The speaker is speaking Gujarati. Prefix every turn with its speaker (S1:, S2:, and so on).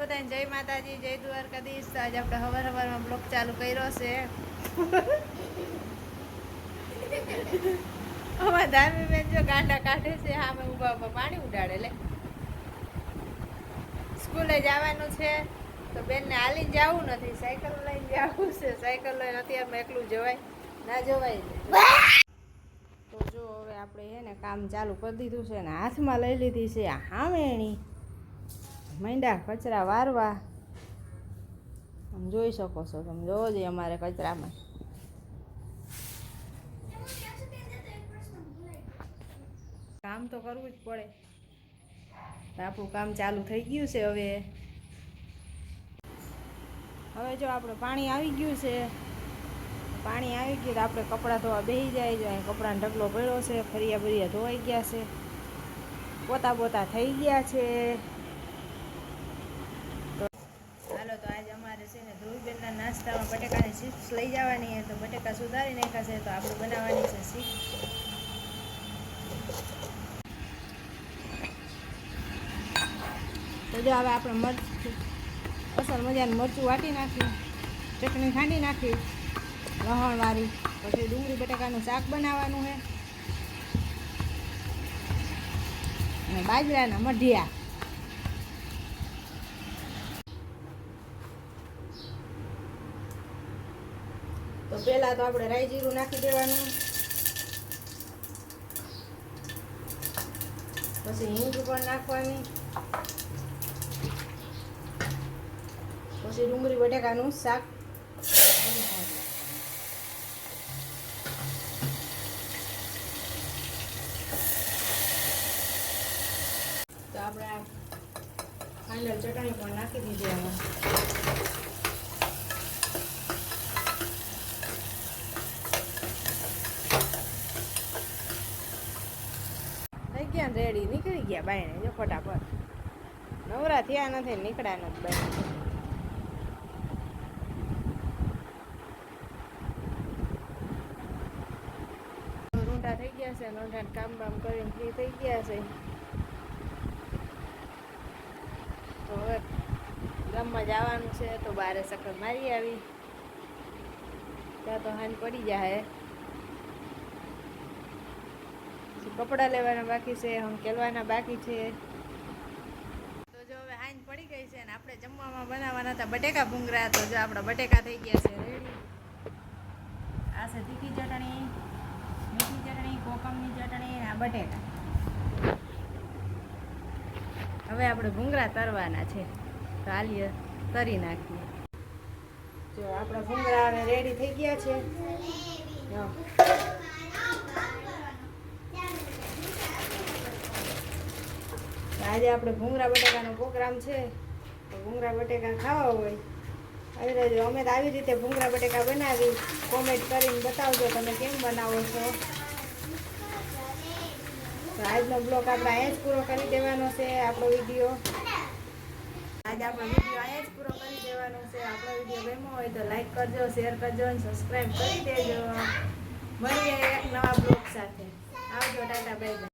S1: બધાને જય માતાજી, જય દ્વારકાધીશ। તો આજે આપણે સવારમાં બ્લોગ ચાલુ કર્યો છે। અમારા ધામી બેન જો ગાંડા કાઢે છે, સામે ઊભા ઊભા પાણી ઉડાડે। લે સ્કૂલે જવાનું છે તો બેનને હાલીને જવું નથી, સાયકલ લઈને જવું છે। સાયકલ લઈને અત્યારમાં એકલું જવાય ના જવાય ને। તો જો હવે આપણે હે ને કામ ચાલુ કરી દીધું છે ને હાથમાં લઈ લીધી છે આ હાવેણી। માંડ્યા કચરા વારવા, આમ જોઈ શકો છો તમે। જોવો જોઈએ અમારે કચરામાં કામ તો કરવું જ પડે। આપણું કામ ચાલુ થઈ ગયું છે। હવે જો આપણે પાણી આવી ગયું છે, પાણી આવી ગયું તો આપણે કપડાં ધોવા બેસી જાય। જો કપડાનો ઢગલો ભર્યો છે, ફરિયા બરિયા ધોવાઈ ગયા છે, પોતા બોતા થઈ ગયા છે। હાલો તો આજે અમારે છે ને ધ્રુવીબેનના નાસ્તામાં બટેકાની ચિપ્સ લઈ જવાની છે। તો બટેકા સુધારી નાખ્યા છે, તો આપણે બનાવવાની છે ચિપ્સ। તો જો હવે આપણે મરચું અસલ મજાનું મરચું વાટી નાખ્યું, ચટણી ખાંડી નાખી લસણવાળી, પછી ડુંગળી બટેકાનું શાક બનાવવાનું છે અને બાજરાના મઢિયા। તો પહેલાં તો આપણે રાઈ જીરું નાખી દેવાનું, પછી હિંગ પણ નાખવાની, પછી ડુંગળી બટેકાનું શાક। તો આપણે આ ફાઇનલ ચટણી પણ નાખી દીધી આમાં। થઈ ગયા રેડી, નીકળી ગયા બાયણે જો ફટાફટ। નવરા થયા નથી, નીકળ્યા નથી બાયણે। રૂંઢા થઈ ગયા છે, રૂંઢાને કામ બામ કરીને ફ્રી થઈ ગયા છે। તો હવે ગામમાં જવાનું છે, તો બારે ચક્કર મારી આવી, ત્યાં તો હાંજ પડી જાય। કપડાં લેવાના બાકી છે, હંકેલવાના બાકી છે। તો જો હવે હાંજ પડી ગઈ છે ને આપણે જમવામાં બનાવવાના હતા બટેકા ભૂંગળા। તો જો આપણા બટેકા થઈ ગયા છે રેડી। આ છે તીખી ચટણી, મીઠી ચટણી, કોકમની ચટણી અને આ બટેકા। હવે આપણે ભૂંગળા તરવાના છે, તો હાલીએ તરી નાખીએ। જો આપણા ભૂંગળા હવે રેડી થઈ ગયા છે। આજે આપણે ભૂંગળા બટેકાનો પ્રોગ્રામ છે, તો ભૂંગળા બટેકા ખાવા હોય આવી રહેજો। અમે તો આવી રીતે ભૂંગળા બટેકા બનાવી, કોમેન્ટ કરીને બતાવજો તમે કેમ બનાવો છો। તો આજનો બ્લોગ આપણે અહીંયા જ પૂરો કરી દેવાનો છે। આપણો વિડીયો આજે આપણો વિડીયો અહીંયા જ પૂરો કરી દેવાનો છે। આપણો વિડીયો ગમ્યો હોય તો લાઈક કરજો, શેર કરજો અને સબસ્ક્રાઈબ કરી દેજો। મળીએ એક નવા બ્લોગ સાથે। આવજો, ટાટા, બાય બાય।